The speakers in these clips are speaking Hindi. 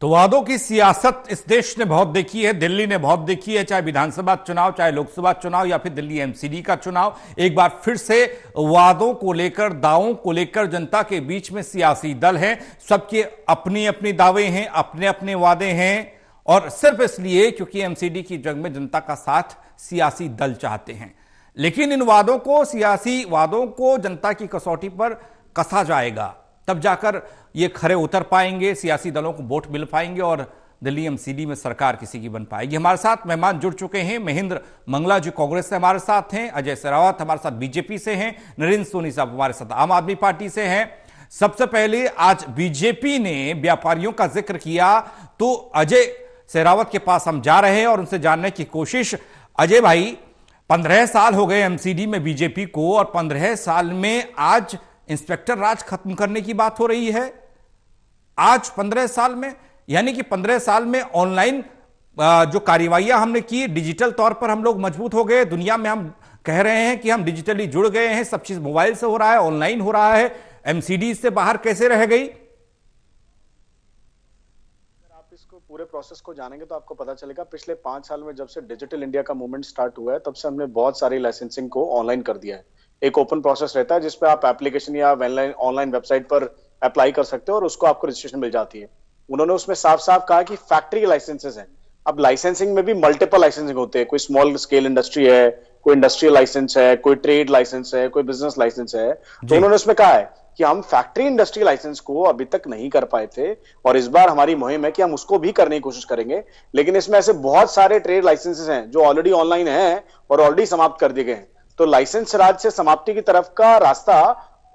तो वादों की सियासत इस देश ने बहुत देखी है, दिल्ली ने बहुत देखी है, चाहे विधानसभा चुनाव, चाहे लोकसभा चुनाव या फिर दिल्ली एमसीडी का चुनाव। एक बार फिर से वादों को लेकर, दावों को लेकर जनता के बीच में सियासी दल हैं, सबके अपनी अपनी दावे हैं, अपने अपने वादे हैं, और सिर्फ इसलिए क्योंकि एमसीडी की जंग में जनता का साथ सियासी दल चाहते हैं। लेकिन इन वादों को, सियासी वादों को जनता की कसौटी पर कसा जाएगा, तब जाकर ये खरे उतर पाएंगे, सियासी दलों को वोट मिल पाएंगे और दिल्ली एमसीडी में सरकार किसी की बन पाएगी। हमारे साथ मेहमान जुड़ चुके हैं। महेंद्र मंगला जी कांग्रेस से हमारे साथ हैं, अजय शेरावत हमारे साथ बीजेपी से हैं, नरेंद्र सोनी साहब हमारे साथ आम आदमी पार्टी से हैं। सबसे पहले आज बीजेपी ने व्यापारियों का जिक्र किया, तो अजय शेरावत के पास हम जा रहे हैं और उनसे जानने की कोशिश। अजय भाई, 15 साल हो गए एमसीडी में बीजेपी को, और 15 साल में आज इंस्पेक्टर राज खत्म करने की बात हो रही है। आज 15 साल में, यानी कि 15 साल में ऑनलाइन जो कार्रवाइयां हमने की, डिजिटल तौर पर हम लोग मजबूत हो गए। दुनिया में हम कह रहे हैं कि हम डिजिटली जुड़ गए हैं, सब चीज मोबाइल से हो रहा है, ऑनलाइन हो रहा है। एमसीडी से बाहर कैसे रह गई? आप इसको पूरे प्रोसेस को जानेंगे तो आपको पता चलेगा पिछले 5 साल में जब से डिजिटल इंडिया का मूवमेंट स्टार्ट हुआ है, तब से हमने बहुत सारी लाइसेंसिंग को ऑनलाइन कर दिया है। एक ओपन प्रोसेस रहता है जिसपे आप एप्लीकेशन या ऑनलाइन वेबसाइट पर अप्लाई कर सकते हो और उसको आपको रजिस्ट्रेशन मिल जाती है। उन्होंने उसमें साफ साफ कहा कि फैक्ट्री लाइसेंसेस हैं। अब लाइसेंसिंग में भी मल्टीपल लाइसेंसिंग होते हैं, कोई स्मॉल स्केल इंडस्ट्री है, कोई इंडस्ट्रियल लाइसेंस है, कोई ट्रेड लाइसेंस है, कोई बिजनेस लाइसेंस है। तो उन्होंने उसमें कहा है कि हम फैक्ट्री इंडस्ट्री लाइसेंस को अभी तक नहीं कर पाए थे और इस बार हमारी मुहिम है कि हम उसको भी करने की कोशिश करेंगे। लेकिन इसमें ऐसे बहुत सारे ट्रेड लाइसेंसेस हैं जो ऑलरेडी ऑनलाइन हैं और ऑलरेडी समाप्त कर दिए गए हैं। तो लाइसेंस राज से समाप्ति की तरफ का रास्ता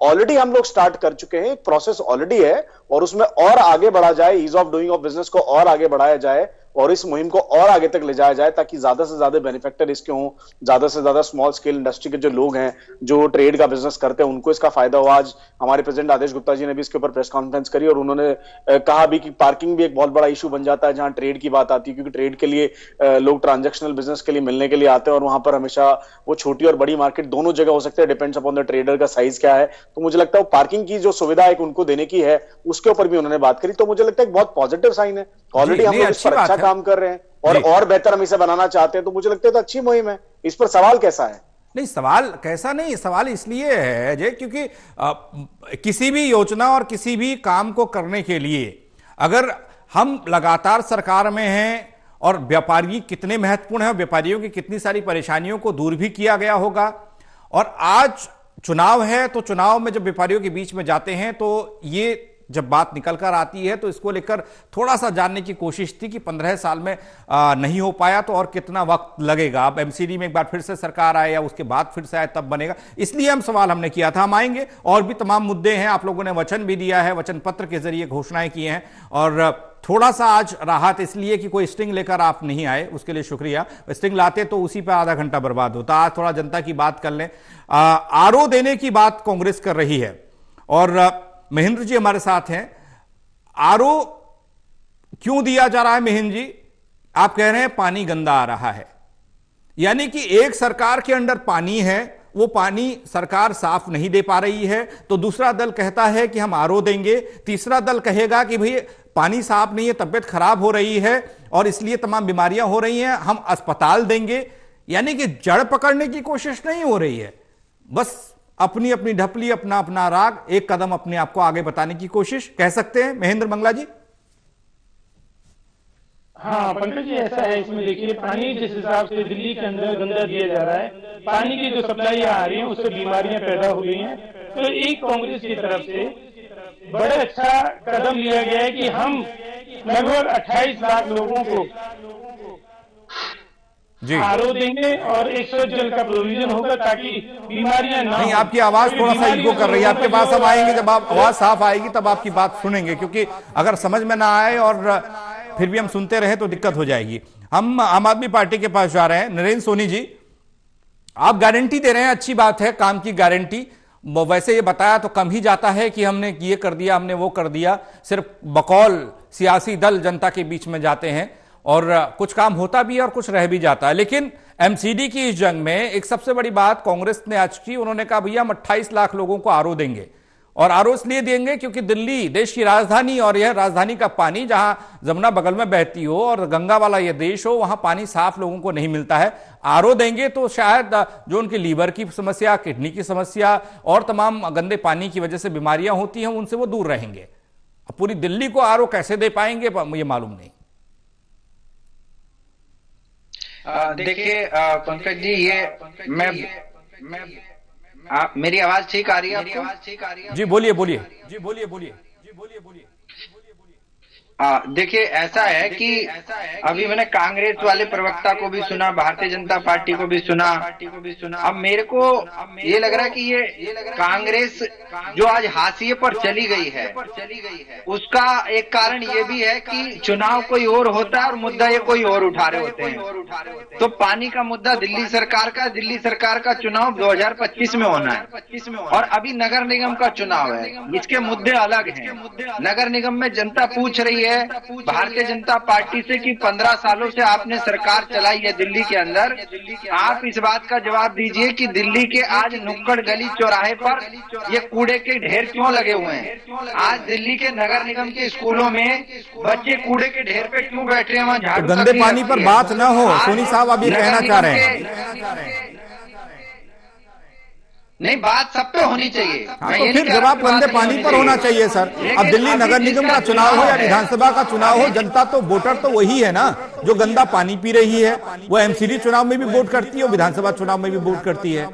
ऑलरेडी हम लोग स्टार्ट कर चुके हैं, प्रोसेस ऑलरेडी है और उसमें और आगे बढ़ा जाए, ease of doing of business को और आगे बढ़ाया जाए और इस मुहिम को और आगे तक ले जाया जाए ताकि ज्यादा से ज्यादा बेनिफिक्टर इसके हों, ज्यादा से ज्यादा स्मॉल स्केल इंडस्ट्री के जो लोग हैं, जो ट्रेड का बिजनेस करते हैं, उनको इसका फायदा हो। आज हमारे प्रेसिडेंट आदेश गुप्ता जी ने भी इसके ऊपर प्रेस कॉन्फ्रेंस करी और उन्होंने कहा भी कि पार्किंग भी एक बहुत बड़ा इशू बन जाता है जहां ट्रेड की बात आती है, क्योंकि ट्रेड के लिए लोग ट्रांजेक्शनल बिजनेस के लिए मिलने के लिए आते हैं और वहां पर हमेशा वो छोटी और बड़ी मार्केट दोनों जगह हो सकते हैं, डिपेंड्स अपॉन द ट्रेडर का साइज क्या है। तो मुझे लगता है पार्किंग की जो सुविधा एक उनको देने की है उसके ऊपर भी उन्होंने बात करी। तो मुझे लगता है एक बहुत पॉजिटिव साइन है। ऑलरेडी हम लोग इस पर अच्छा काम कर रहे हैं और बेहतर हम इसे बनाना चाहते हैं। तो मुझे लगता है तो अच्छी मुहिम है। इस पर सवाल कैसा है? नहीं, सवाल कैसा नहीं, सवाल इसलिए है अजय क्योंकि किसी भी योजना और किसी भी काम को करने के लिए अगर हम लगातार सरकार में हैं और व्यापारी कितने महत्वपूर्ण है, व्यापारियों की कितनी सारी परेशानियों को दूर भी किया गया होगा। और आज चुनाव है तो चुनाव में जब व्यापारियों के बीच में जाते हैं तो ये जब बात निकल कर आती है तो इसको लेकर थोड़ा सा जानने की कोशिश थी कि 15 साल में नहीं हो पाया तो और कितना वक्त लगेगा। अब एमसीडी में एक बार फिर से सरकार आए या उसके बाद फिर से आए तब बनेगा, इसलिए हम सवाल हमने किया था। हम आएंगे, और भी तमाम मुद्दे हैं, आप लोगों ने वचन भी दिया है, वचन पत्र के जरिए घोषणाएं की हैं और थोड़ा सा आज राहत इसलिए कि कोई स्टिंग लेकर आप नहीं आए, उसके लिए शुक्रिया। स्टिंग लाते तो उसी पर आधा घंटा बर्बाद होता। आज थोड़ा जनता की बात कर लें। आरओ देने की बात कांग्रेस कर रही है और महेंद्र जी हमारे साथ हैं। आरओ क्यों दिया जा रहा है महेंद्र जी? आप कह रहे हैं पानी गंदा आ रहा है, यानी कि एक सरकार के अंडर पानी है, वो पानी सरकार साफ नहीं दे पा रही है, तो दूसरा दल कहता है कि हम आरओ देंगे, तीसरा दल कहेगा कि भाई पानी साफ नहीं है, तबियत खराब हो रही है और इसलिए तमाम बीमारियां हो रही हैं, हम अस्पताल देंगे। यानी कि जड़ पकड़ने की कोशिश नहीं हो रही है, बस अपनी अपनी ढपली, अपना अपना राग, एक कदम अपने आप को आगे बताने की कोशिश कह सकते हैं। महेंद्र मंगला जी। हाँ पंकज जी, ऐसा है। इसमें देखिए, पानी जिस हिसाब से दिल्ली के अंदर गंदा दिया जा रहा है, पानी की जो सप्लाई आ रही है उससे बीमारियां पैदा हो रही हैं। तो एक कांग्रेस की तरफ से बड़ा अच्छा कदम लिया गया है कि हम लगभग 28 लाख लोगों को आरओ देंगे और 100 जल का प्रोविजन होगा ताकि बीमारियां ना। नहीं, आपकी आवाज थोड़ा सा इको कर रही है, आपके पास हम आएंगे, जब आप आवाज साफ आएगी तब आपकी बात सुनेंगे, क्योंकि अगर समझ में ना आए और फिर भी हम सुनते रहे तो दिक्कत हो जाएगी। हम आम आदमी पार्टी के पास जा रहे हैं। नरेंद्र सोनी जी, आप गारंटी दे रहे हैं, अच्छी बात है, काम की गारंटी। वैसे ये बताया तो कम ही जाता है कि हमने ये कर दिया, हमने वो कर दिया। सिर्फ बकौल सियासी दल जनता के बीच में जाते हैं और कुछ काम होता भी है और कुछ रह भी जाता है। लेकिन एमसीडी की इस जंग में एक सबसे बड़ी बात कांग्रेस ने आज की, उन्होंने कहा भैया हम 28 लाख लोगों को आरओ देंगे और आरओ इसलिए देंगे क्योंकि दिल्ली देश की राजधानी और यह राजधानी का पानी जहां जमुना बगल में बहती हो और गंगा वाला यह देश हो, वहां पानी साफ लोगों को नहीं मिलता है। आरओ देंगे तो शायद जो उनके लीवर की समस्या, किडनी की समस्या और तमाम गंदे पानी की वजह से बीमारियां होती हैं, उनसे वो दूर रहेंगे। अब पूरी दिल्ली को आरओ कैसे दे पाएंगे मुझे मालूम नहीं। देखिए पंकज जी, ये मैं मेरी आवाज ठीक आ रही है आपको? जी बोलिए बोलिए, जी बोलिए बोलिए, जी बोलिए बोलिए। देखिए ऐसा है कि अभी मैंने कांग्रेस वाले प्रवक्ता को भी सुना, भारतीय जनता पार्टी को भी सुना। अब मेरे को ये लग रहा है कि ये कांग्रेस जो आज हाशिए पर चली गई है, उसका एक कारण ये भी है कि चुनाव कोई और होता है और मुद्दा ये कोई और उठा रहे होते हैं। तो पानी का मुद्दा दिल्ली सरकार का चुनाव 2025 में होना है और अभी नगर निगम का चुनाव है, इसके मुद्दे अलग हैं। नगर निगम में जनता पूछ रही है भारतीय जनता पार्टी से कि 15 सालों से आपने सरकार चलाई है दिल्ली के अंदर, आप इस बात का जवाब दीजिए कि दिल्ली के आज नुक्कड़ गली चौराहे पर ये कूड़े के ढेर क्यों लगे हुए हैं? आज दिल्ली के नगर निगम के स्कूलों में बच्चे कूड़े के ढेर पे क्यों बैठ रहे हैं? वहाँ झाड़ू तो गंदे पानी पर बात ना हो, सोनी साहब आप ये कहना चाह रहे हैं? नहीं, बात सब पे होनी चाहिए। हाँ, तो फिर जवाब गंदे पानी पर होना चाहिए सर। अब दिल्ली नगर निगम का चुनाव हो या विधानसभा का चुनाव हो, जनता तो वोटर तो वही है ना जो गंदा पानी पी रही है। वो एमसीडी चुनाव में भी वोट करती है, विधानसभा चुनाव में भी वोट करती है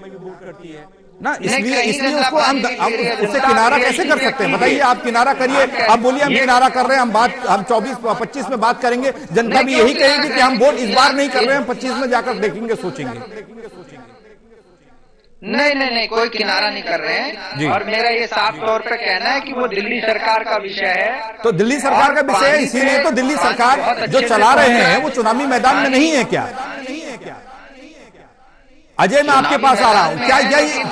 ना। इसलिए उसको हम उससे किनारा कैसे कर सकते हैं? बताइए, आप किनारा करिए, आप बोलिए हम किनारा कर रहे हैं, हम 24-25 में बात करेंगे, जनता भी यही कहेगी कि हम वोट इस बार नहीं कर रहे हैं, 25 में जाकर देखेंगे, सोचेंगे। नहीं, कोई किनारा नहीं कर रहे हैं और मेरा ये साफ तौर पे कहना है कि वो दिल्ली सरकार का विषय है। तो दिल्ली सरकार का विषय है, इसीलिए तो दिल्ली सरकार जो चला रहे हैं वो चुनावी मैदान में नहीं है क्या? अजय, मैं आपके पास आ रहा हूं।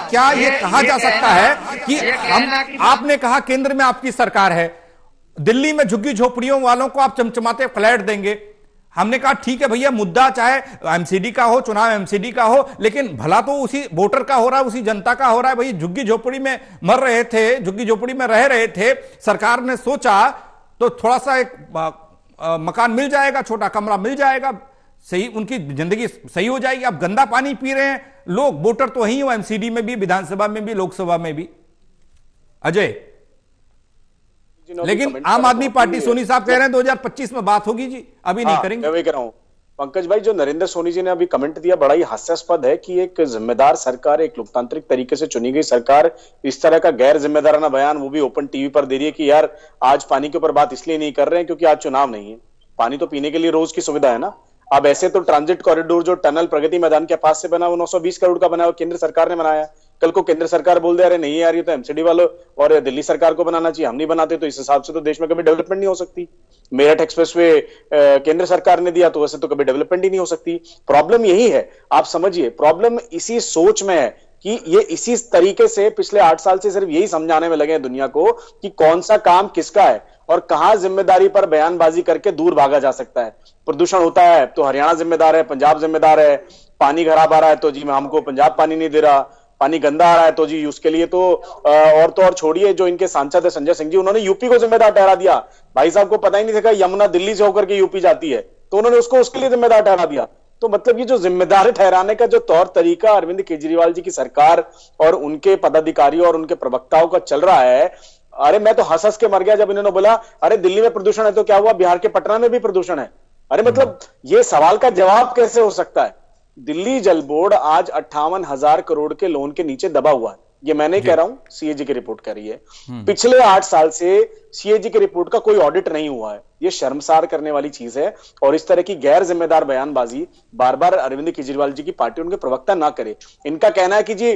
क्या ये कहा जा सकता है कि आपने कहा केंद्र में आपकी सरकार है, दिल्ली में झुग्गी झोपड़ियों वालों को आप चमचमाते फ्लैट देंगे? हमने कहा ठीक है भैया, मुद्दा चाहे एमसीडी का हो, चुनाव एमसीडी का हो, लेकिन भला तो उसी वोटर का हो रहा है, उसी जनता का हो रहा है। भाई झुग्गी झोपड़ी में मर रहे थे, झुग्गी झोपड़ी में रह रहे थे, सरकार ने सोचा तो थोड़ा सा एक मकान मिल जाएगा, छोटा कमरा मिल जाएगा, सही उनकी जिंदगी सही हो जाएगी। अब गंदा पानी पी रहे हैं लोग, वोटर तो वही हो, एमसीडी में भी, विधानसभा में भी, लोकसभा में भी। अजय, लेकिन आम आदमी पार्टी सोनी साहब कह रहे हैं 2025 में बात होगी जी, अभी नहीं करेंगे। मैं वही कह रहा हूं पंकज भाई, जो नरेंद्र सोनी जी ने अभी कमेंट दिया बड़ा ही हास्यास्पद है कि एक जिम्मेदार सरकार, एक लोकतांत्रिक तरीके से चुनी गई सरकार इस तरह का गैर जिम्मेदाराना बयान, वो भी ओपन टीवी पर दे रही है कि यार आज पानी के ऊपर बात इसलिए नहीं कर रहे हैं क्योंकि आज चुनाव नहीं है। पानी तो पीने के लिए रोज की सुविधा है ना। अब ऐसे तो ट्रांजिट कॉरिडोर जो टनल प्रगति मैदान के पास से बना वो 920 करोड़ का बना, वो केंद्र सरकार ने बनाया। कल को केंद्र सरकार बोल दे अरे नहीं यार ये तो एमसीडी वालों और दिल्ली सरकार को बनाना चाहिए, हम नहीं बनाते, तो इस हिसाब से तो देश में कभी डेवलपमेंट नहीं हो सकती। मेरठ एक्सप्रेसवे केंद्र सरकार ने दिया तो वैसे तो कभी डेवलपमेंट ही नहीं हो सकती। प्रॉब्लम यही है, आप समझिए, प्रॉब्लम इसी सोच में है कि ये इसी तरीके से पिछले 8 साल से सिर्फ यही समझाने में लगे हैं दुनिया को कि कौन सा काम किसका है और कहां जिम्मेदारी पर बयानबाजी करके दूर भागा जा सकता है। प्रदूषण होता है तो हरियाणा जिम्मेदार है, पंजाब जिम्मेदार है, पानी खराब आ रहा है तो जी हमको पंजाब पानी नहीं दे रहा, पानी गंदा आ रहा है तो जी उसके लिए तो और छोड़िए, जो इनके सांसद है संजय सिंह जी, उन्होंने यूपी को जिम्मेदार ठहरा दिया। भाई साहब को पता ही नहीं था यमुना दिल्ली से होकर के यूपी जाती है, तो उन्होंने उसको उसके लिए जिम्मेदार ठहरा दिया। तो मतलब ये जो जिम्मेदार ठहराने का जो तौर तरीका अरविंद केजरीवाल जी की सरकार और उनके पदाधिकारियों और उनके प्रवक्ताओं का चल रहा है, अरे मैं तो हंस के मर गया जब इन्होंने बोला अरे दिल्ली में प्रदूषण है तो क्या हुआ, बिहार के पटना में भी प्रदूषण है। अरे मतलब ये सवाल का जवाब कैसे हो सकता है? दिल्ली जल बोर्ड आज 58,000 करोड़ के लोन के नीचे दबा हुआ है। ये मैं नहीं कह रहा हूं, सीएजी की रिपोर्ट कह रही है। पिछले 8 साल से सीएजी की रिपोर्ट का कोई ऑडिट नहीं हुआ है। ये शर्मसार करने वाली चीज है और इस तरह की गैर जिम्मेदार बयानबाजी बार बार अरविंद केजरीवाल जी की पार्टी उनके प्रवक्ता ना करे। इनका कहना है कि जी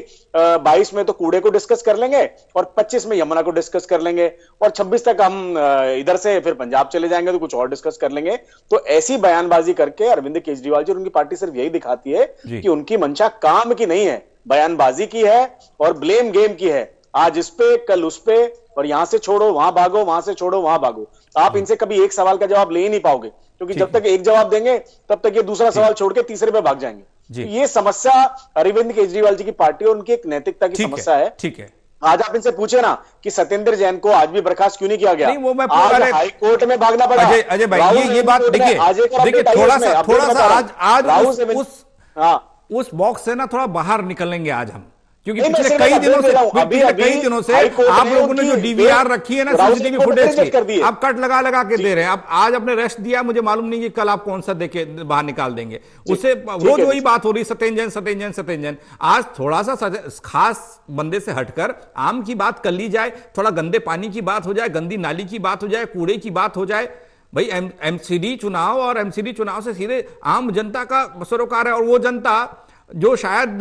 22 में तो कूड़े को डिस्कस कर लेंगे और 25 में यमुना को डिस्कस कर लेंगे और 26 तक हम इधर से फिर पंजाब चले जाएंगे तो कुछ और डिस्कस कर लेंगे। तो ऐसी बयानबाजी करके अरविंद केजरीवाल जी और उनकी पार्टी सिर्फ यही दिखाती है कि उनकी मंशा काम की नहीं है, बयानबाजी की है और ब्लेम गेम की है। आज इस पे कल उस पे और यहां से छोड़ो वहां भागो, वहां से छोड़ो वहां भागो। आप इनसे कभी एक सवाल का जवाब ले ही नहीं पाओगे क्योंकि जब तक एक जवाब देंगे तब तक ये दूसरा सवाल छोड़ के तीसरे पे भाग जाएंगे। ये समस्या अरविंद केजरीवाल जी की पार्टी और उनकी एक नैतिकता की समस्या है। ठीक है, आज आप इनसे पूछे ना कि सत्येंद्र जैन को आज भी बर्खास्त क्यों नहीं किया गया। नहीं, वो मैं आज हाई कोर्ट में भागना पड़ा। अजय भाई, ये बात देखिए थोड़ा सा आज उस बॉक्स से ना थोड़ा बाहर निकलेंगे आज हम, क्योंकि पिछले कई दिनों से आप लोगों ने जो डीवीआर रखी है ना सीसीटीवी फुटेज की, आप कट लगा के दे रहे हैं। आप आज अपने रेस्ट दिया, मुझे मालूम नहीं कि कल आप कौन सा देके बाहर निकाल देंगे। उससे रोज वही बात हो रही, सत्येंद्र जैन। आज थोड़ा सा खास बंदे से हटकर आम की बात कर ली जाए, थोड़ा गंदे पानी की बात हो जाए, गंदी नाली की बात हो जाए, कूड़े की बात हो जाए। भाई एमसीडी चुनाव से सीधे आम जनता का सरोकार है, और वो जनता जो शायद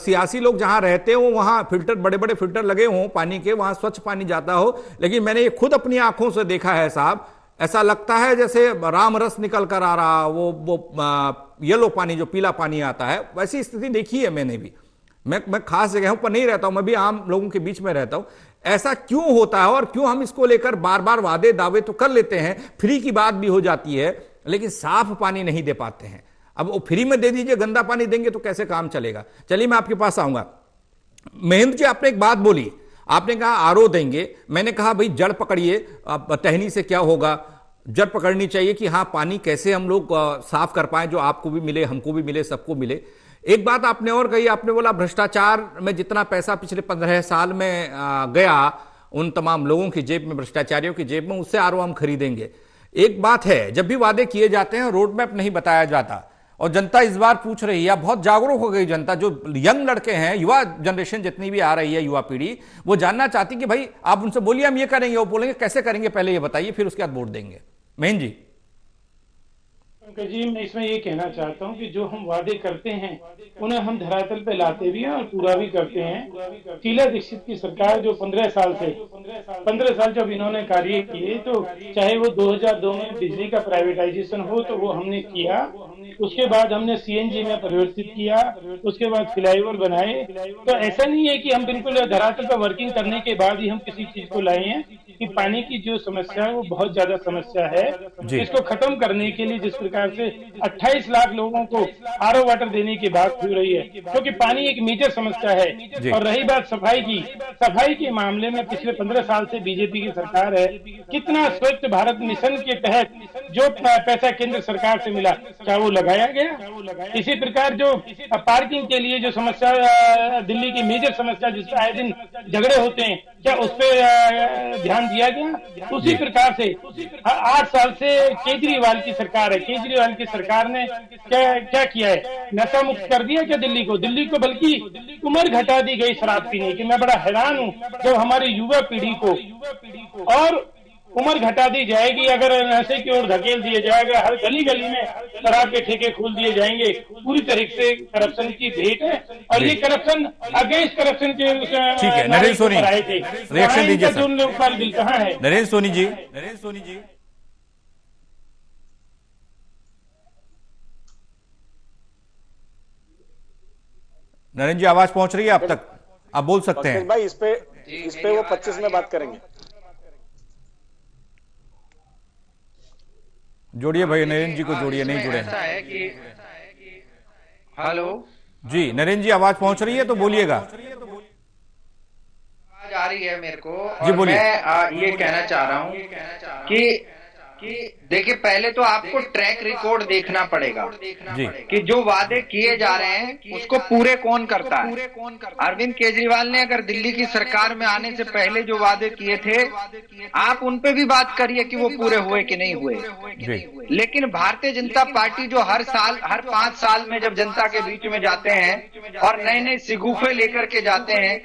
सियासी लोग जहां रहते हो वहां फिल्टर, बड़े बड़े फिल्टर लगे हों पानी के, वहां स्वच्छ पानी जाता हो, लेकिन मैंने ये खुद अपनी आंखों से देखा है साहब, ऐसा लगता है जैसे राम रस निकल कर आ रहा, वो येलो पानी, जो पीला पानी आता है, वैसी स्थिति देखी है मैंने भी। मैं खास जगहों पर नहीं रहता हूं, मैं भी आम लोगों के बीच में रहता हूं। ऐसा क्यों होता है और क्यों हम इसको लेकर बार बार वादे दावे तो कर लेते हैं, फ्री की बात भी हो जाती है, लेकिन साफ पानी नहीं दे पाते हैं। अब वो फ्री में दे दीजिए, गंदा पानी देंगे तो कैसे काम चलेगा। चलिए मैं आपके पास आऊंगा। महेंद्र जी, आपने एक बात बोली, आपने कहा आरओ देंगे, मैंने कहा भाई जड़ पकड़िए, टहनी से क्या होगा, जड़ पकड़नी चाहिए कि हाँ पानी कैसे हम लोग साफ कर पाए, जो आपको भी मिले, हमको भी मिले, सबको मिले। एक बात आपने और कही, आपने बोला भ्रष्टाचार में जितना पैसा पिछले 15 साल में गया उन तमाम लोगों की जेब में, भ्रष्टाचारियों की जेब में, उससे आरओ हम खरीदेंगे। एक बात है, जब भी वादे किए जाते हैं रोड मैप नहीं बताया जाता, और जनता इस बार पूछ रही है, बहुत जागरूक हो गई जनता, जो यंग लड़के हैं, युवा जनरेशन जितनी भी आ रही है, युवा पीढ़ी, वो जानना चाहती कि भाई आप उनसे बोलिए हम ये करेंगे, वो बोलेंगे कैसे करेंगे, पहले ये बताइए, फिर उसके बाद वोट देंगे। महेंद्र जी। जी, मैं इसमें ये कहना चाहता हूँ कि जो हम वादे करते हैं उन्हें हम धरातल पे लाते भी हैं और पूरा भी करते हैं। शीला दीक्षित की सरकार जो 15 साल जब इन्होंने कार्य किए, तो चाहे वो 2002 में बिजली का प्राइवेटाइजेशन हो तो वो हमने किया, उसके बाद हमने सीएनजी में परिवर्तित किया, उसके बाद फ्लाईओवर बनाए। तो ऐसा नहीं है कि हम बिल्कुल धरातल पर वर्किंग करने के बाद ही हम किसी चीज को लाए हैं। कि पानी की जो समस्या है वो बहुत ज्यादा समस्या है, इसको खत्म करने के लिए जिस प्रकार से 28 लाख लोगों को आरओ वाटर देने की बात हो रही है, क्योंकि पानी एक मेजर समस्या है। और रही बात सफाई के मामले में पिछले 15 साल से बीजेपी की सरकार है, कितना स्वच्छ भारत मिशन के तहत जो पैसा केंद्र सरकार से मिला, क्या वो लगाया गया? इसी प्रकार जो पार्किंग के लिए जो समस्या, दिल्ली की मेजर समस्या जिसपे आए दिन झगड़े होते हैं, क्या उस पर ध्यान दिया गया? उसी प्रकार से 8 साल से केजरीवाल की सरकार है, केजरीवाल की सरकार ने क्या किया है? नशा मुक्त कर दिया क्या दिल्ली को? बल्कि उम्र घटा दी गई शराब पीने की। मैं बड़ा हैरान हूँ जब हमारी युवा पीढ़ी को और उम्र घटा दी जाएगी, अगर नशे की ओर धकेल दिया जाएगा, हर गली गली में शराब के ठेके खोल दिए जाएंगे, पूरी तरीके से करप्शन की भेंट है। और ये करप्शन अगेंस्ट करप्शन के ठीक है। नरेंद्र सोनी रिएक्शन दीजिए सर। बिल कहाँ है? नरेंद्र सोनी जी। नरेंद्र जी, आवाज पहुंच रही है आप तक, आप बोल सकते हैं भाई। इस पे वो 25 में बात करेंगे। जोड़िए भाई, नरेंद्र जी को जोड़िए, नहीं जुड़े ऐसा है कि हेलो जी नरेंद्र जी, आवाज पहुंच रही है तो बोलिएगा। आवाज आ रही है मेरे को, जी और बोलिए। मैं ये कहना चाह रहा हूँ कि देखिए, पहले तो आपको ट्रैक रिकॉर्ड देखना पड़ेगा जी कि जो वादे किए जा रहे हैं उसको पूरे कौन करता है। अरविंद केजरीवाल ने अगर दिल्ली की सरकार में आने से पहले जो वादे किए थे, आप उन पे भी बात करिए कि वो पूरे हुए कि नहीं हुए। लेकिन भारतीय जनता पार्टी जो हर 5 साल में जब जनता के बीच में जाते हैं और नए नए सिगुफे लेकर के जाते हैं,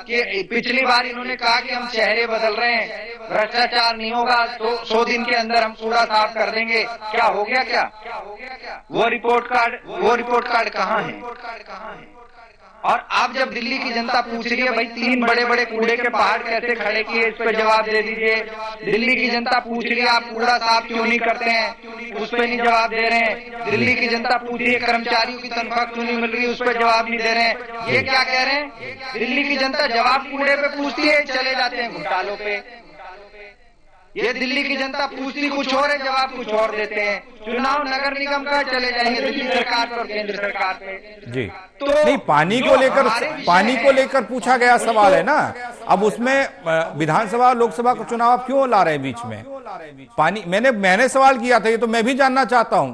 कि पिछली बार इन्होंने कहा कि हम चेहरे बदल रहे हैं, भ्रष्टाचार नहीं होगा, तो 100 दिन के अंदर हम कूड़ा साफ कर देंगे। क्या हो गया? क्या वो रिपोर्ट कार्ड कहाँ है? और आप जब दिल्ली की जनता पूछ रही है भाई 3 बड़े बड़े कूड़े के पहाड़ कैसे खड़े किए, इस पर जवाब दे दीजिए। दिल्ली की जनता पूछ रही है आप कूड़ा साफ क्यों नहीं करते हैं, उस पर नहीं जवाब दे रहे हैं। दिल्ली की जनता पूछ रही है कर्मचारियों की तनख्वाह क्यों नहीं मिल रही, उस पर जवाब नहीं दे रहे हैं। ये क्या कह रहे हैं? दिल्ली की जनता जवाब कूड़े पे पूछती है, चले जाते हैं घोटालों पे। ये दिल्ली की जनता पूछती कुछ और है, जवाब कुछ और देते हैं। चुनाव नगर निगम का चले जाएंगे दिल्ली सरकार पर और केंद्र सरकार पे। जी तो नहीं, पानी को लेकर पूछा गया सवाल है ना। अब उसमें विधानसभा लोकसभा का चुनाव क्यों ला रहे हैं बीच में? पानी मैंने सवाल किया था, ये तो मैं भी जानना चाहता हूं।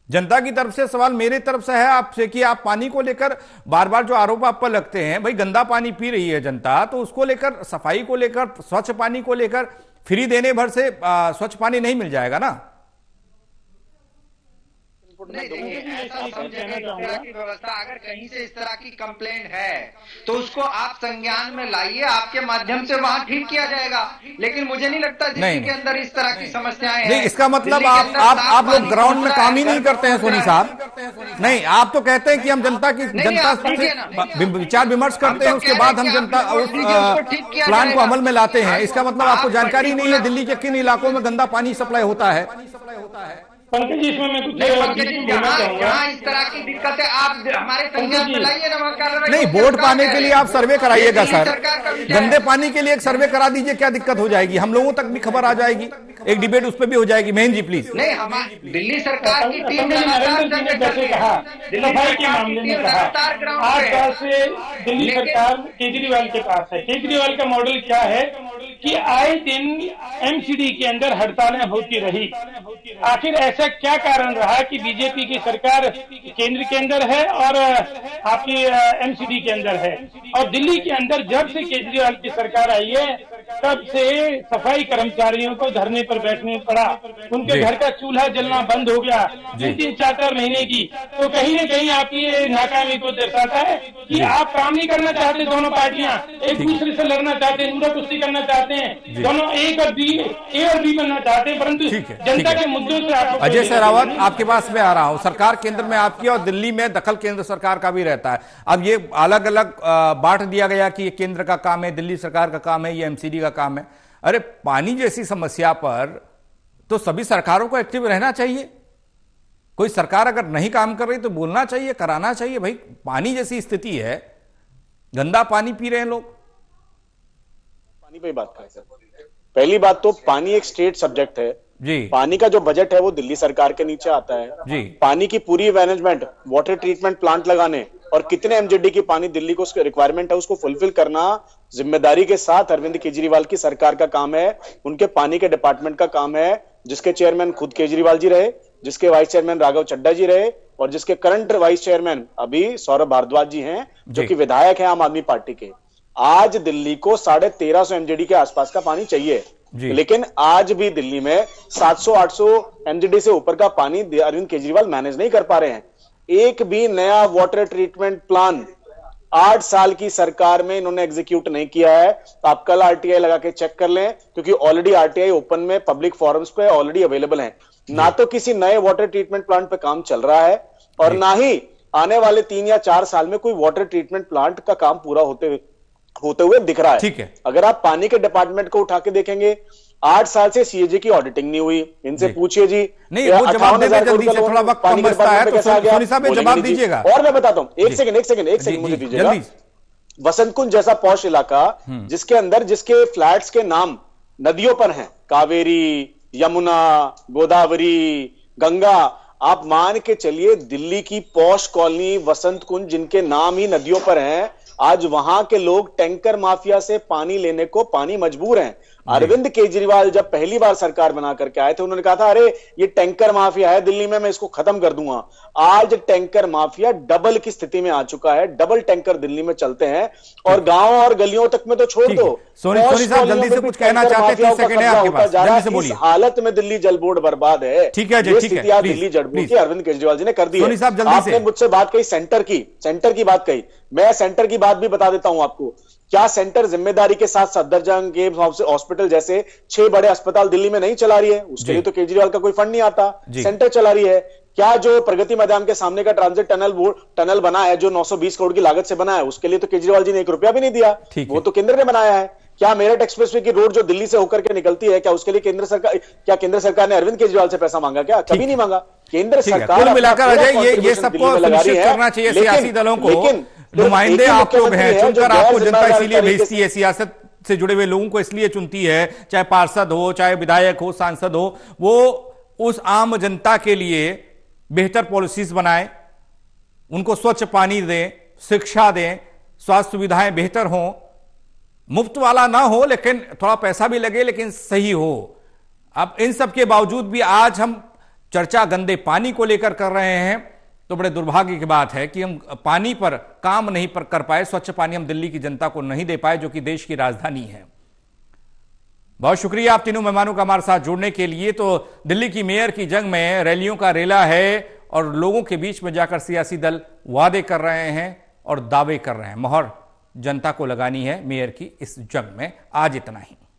जनता की तरफ से सवाल मेरे तरफ से है आपसे कि आप पानी को लेकर बार बार जो आरोप आप पर लगते हैं, भाई गंदा पानी पी रही है जनता, तो उसको लेकर, सफाई को लेकर, स्वच्छ पानी को लेकर फ्री देने भर से स्वच्छ पानी नहीं मिल जाएगा ना। नहीं देखिए, ऐसा समझेंगे इस तरह की व्यवस्था अगर कहीं से इस तरह की कंप्लेंट है तो उसको आप संज्ञान में लाइए, आपके माध्यम से वहां ठीक किया जाएगा। लेकिन मुझे नहीं लगता दिल्ली के अंदर इस तरह की समस्याएं नहीं, इसका मतलब आप लोग ग्राउंड में काम ही नहीं करते हैं सोनी साहब। नहीं, आप तो कहते हैं कि हम जनता से विचार विमर्श करते हैं, उसके बाद हम जनता प्लान को अमल में लाते हैं। इसका मतलब आपको जानकारी नहीं है दिल्ली के किन इलाकों में गंदा पानी सप्लाई होता है। पंकज जी, इसमें मैं कुछ जहाँ इस तरह की दिक्कत है आप हमारे संज्ञान में लाइए ना, वहाँ कार्रवाई। नहीं, वोट पाने के लिए आप सर्वे कराइएगा सर, गंदे पानी के लिए एक सर्वे करा दीजिए, क्या दिक्कत हो जाएगी? हम लोगों तक भी खबर आ जाएगी, एक डिबेट उस पर भी हो जाएगी। मेहन जी प्लीज। नहीं, हमारी दिल्ली सरकार की टीम नरेंद्र जी ने जैसे कहा, सफाई के मामले में कहा, 8 साल से दिल्ली सरकार केजरीवाल के पास है। केजरीवाल का मॉडल क्या है कि आए दिन एमसीडी के अंदर हड़तालें होती रही। आखिर ऐसा क्या कारण रहा कि बीजेपी की सरकार केंद्र के अंदर है और आपकी एमसीडी के अंदर है, और दिल्ली के अंदर जब से केजरीवाल की सरकार आई है तब से सफाई कर्मचारियों को धरने पर बैठने पड़ा, उनके घर का चूल्हा जलना बंद हो गया 3-4 महीने की। तो कहीं न कहीं आपकी ये नाकामी को दर्शाता है कि आप काम नहीं करना चाहते, दोनों पार्टियां एक दूसरे से लड़ना चाहते हैं, कुश्ती करना चाहते हैं, दोनों ए और बी बनना चाहते हैं, परंतु जनता के मुद्दों से आप। अजय शेरावत, आपके पास मैं आ रहा हूं। सरकार केंद्र में आपकी और दिल्ली में दखल केंद्र सरकार का भी रहता है। अब ये अलग अलग बांट दिया गया कि ये केंद्र का काम है, दिल्ली सरकार का काम है, ये एमसीडी का काम है। अरे पानी जैसी समस्या पर तो सभी सरकारों को एक्टिव रहना चाहिए। कोई सरकार अगर नहीं काम कर रही तो बोलना चाहिए, कराना चाहिए। भाई पानी जैसी स्थिति है, गंदा पानी पी रहे हैं लोग। पानी पे बात करें सर। पहली बात तो पानी एक स्टेट सब्जेक्ट है जी। पानी का जो बजट है वो दिल्ली सरकार के नीचे आता है जी। पानी की पूरी मैनेजमेंट, वाटर ट्रीटमेंट प्लांट लगाने और कितने एमजीडी की पानी दिल्ली को उसके रिक्वायरमेंट है उसको फुलफिल करना जिम्मेदारी के साथ अरविंद केजरीवाल की सरकार का काम है। उनके पानी के डिपार्टमेंट का काम है, जिसके चेयरमैन खुद केजरीवाल जी रहे, जिसके वाइस चेयरमैन राघव चड्ढा जी रहे और जिसके करंट वाइस चेयरमैन अभी सौरभ भारद्वाज जी हैं, जो कि विधायक हैं आम आदमी पार्टी के। आज दिल्ली को 1350 एमजीडी के आसपास का पानी चाहिए, लेकिन आज भी दिल्ली में 700-800 एमजीडी से ऊपर का पानी अरविंद केजरीवाल मैनेज नहीं कर पा रहे हैं। एक भी नया वाटर ट्रीटमेंट प्लान 8 साल की सरकार में इन्होंने एग्जीक्यूट नहीं किया है। तो आप कल आरटीआई लगा के चेक कर लें, क्योंकि ऑलरेडी आरटीआई ओपन में पब्लिक फोरम्स पे ऑलरेडी अवेलेबल है। ना तो किसी नए वाटर ट्रीटमेंट प्लांट पे काम चल रहा है और ना ही आने वाले 3 या 4 साल में कोई वाटर ट्रीटमेंट प्लांट का काम पूरा होते हुए दिख रहा है। ठीक है। अगर आप पानी के डिपार्टमेंट को उठा के देखेंगे, 8 साल से सीएजी की ऑडिटिंग नहीं हुई। इनसे पूछिए जी। नहीं, वो जवाब देंगे जल्दी से, थोड़ा वक्त कम बचता है तो सोनी साहब जवाब दीजिएगा। और मैं बताता हूं, एक सेकंड मुझे दीजिएगा। वसंत कुंज जैसा पॉश इलाका जिसके अंदर जिसके फ्लैट्स के नाम नदियों पर हैं, कावेरी, यमुना, गोदावरी, गंगा, आप मान के चलिए दिल्ली की पॉश कॉलोनी वसंत कुंज जिनके नाम ही नदियों पर हैं, आज वहां के लोग टैंकर माफिया से पानी लेने को पानी मजबूर हैं। अरविंद केजरीवाल जब पहली बार सरकार बना करके आए थे, उन्होंने कहा था अरे ये टैंकर माफिया है दिल्ली में, मैं इसको खत्म कर दूंगा। आज टैंकर माफिया डबल की स्थिति में आ चुका है, डबल टैंकर दिल्ली में चलते हैं और गांव और गलियों तक में तो छोड़ दो। सोनी साहब जल्दी से कुछ कहना चाहते हैं, 30 सेकंड है आपके पास, जल्दी से बोलिए। हालत में दिल्ली जल बोर्ड बर्बाद है। ठीक है जी, ठीक है। दिल्ली जल बोर्ड की अरविंद केजरीवाल जी ने कर दी है। सोनी साहब जल्दी से। आपने मुझसे बात कही सेंटर की बात कही, मैं सेंटर की बात भी बता देता हूं आपको। क्या सेंटर जिम्मेदारी के साथ सफदरजंग एम्स हॉस्पिटल जैसे 6 बड़े अस्पताल दिल्ली में नहीं चला रही है? उसके लिए तो केजरीवाल का कोई फंड नहीं आता, सेंटर चला रही है। क्या जो प्रगति मैदान के सामने का ट्रांजिट टनल बना है जो 920 करोड़ की लागत से बना है, उसके लिए तो केजरीवाल जी ने 1 रुपया भी नहीं दिया, वो तो केंद्र ने बनाया है। क्या मेरठ एक्सप्रेसवे की रोड जो दिल्ली से होकर के निकलती है, क्या उसके लिए केंद्र सरकार ने अरविंद केजरीवाल से पैसा मांगा? क्या कभी नहीं मांगा। केंद्र सरकार मिलाकर ये सबको सुनिश्चित करना चाहिए सियासी दलों को। नुमाइंदे आप लोग हैं, चुनकर आपको जनता इसीलिए भेजती है सियासत से जुड़े हुए लोगों को इसलिए चुनती है, चाहे पार्षद हो, चाहे विधायक हो, सांसद हो, वो उस आम जनता के लिए बेहतर पॉलिसीज बनाए, उनको स्वच्छ पानी दें, शिक्षा दें, स्वास्थ्य सुविधाएं बेहतर हों, मुफ्त वाला ना हो लेकिन थोड़ा पैसा भी लगे लेकिन सही हो। अब इन सब के बावजूद भी आज हम चर्चा गंदे पानी को लेकर कर रहे हैं, तो बड़े दुर्भाग्य की बात है कि हम पानी पर काम नहीं कर पाए, स्वच्छ पानी हम दिल्ली की जनता को नहीं दे पाए, जो कि देश की राजधानी है। बहुत शुक्रिया आप तीनों मेहमानों का हमारे साथ जुड़ने के लिए। तो दिल्ली की मेयर की जंग में रैलियों का रेला है और लोगों के बीच में जाकर सियासी दल वादे कर रहे हैं और दावे कर रहे हैं। मोहर जनता को लगानी है मेयर की इस जंग में। आज इतना ही।